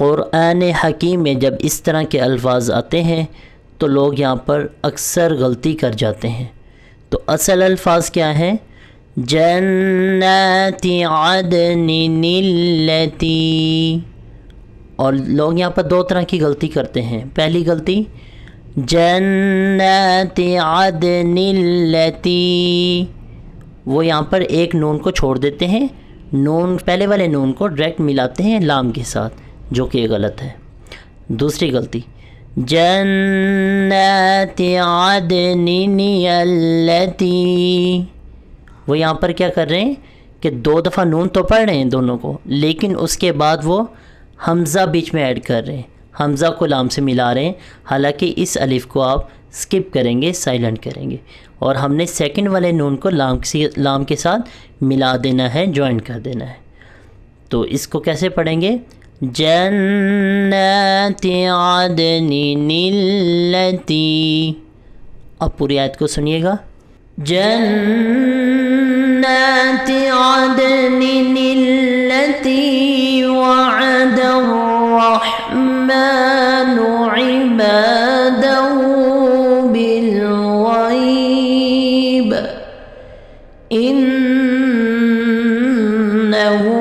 قرآن حکیم میں جب اس طرح کے الفاظ آتے ہیں تو لوگ یہاں پر اکثر غلطی کر جاتے ہیں. تو اصل الفاظ کیا ہیں؟ جنات عدن التی. اور لوگ یہاں پر دو طرح کی غلطی کرتے ہیں. پہلی غلطی جنات عدن التی، وہ یہاں پر ایک نون کو چھوڑ دیتے ہیں، نون پہلے والے نون کو ڈائریکٹ ملاتے ہیں لام کے ساتھ، جو کہ غلط ہے. دوسری غلطی جنات عدن التی، وہ یہاں پر کیا کر رہے ہیں کہ دو دفعہ نون تو پڑھ رہے ہیں دونوں کو، لیکن اس کے بعد وہ حمزہ بیچ میں ایڈ کر رہے ہیں، حمزہ کو لام سے ملا رہے ہیں، حالانکہ اس الف کو آپ سکپ کریں گے، سائلنٹ کریں گے، اور ہم نے سیکنڈ والے نون کو لام کے ساتھ ملا دینا ہے، جوائن کر دینا ہے. تو اس کو کیسے پڑھیں گے؟ جنات عدن التی. اب پوری آیت کو سنیے گا. جنات عدن التی وعد الرحمن عباده بالغیب انه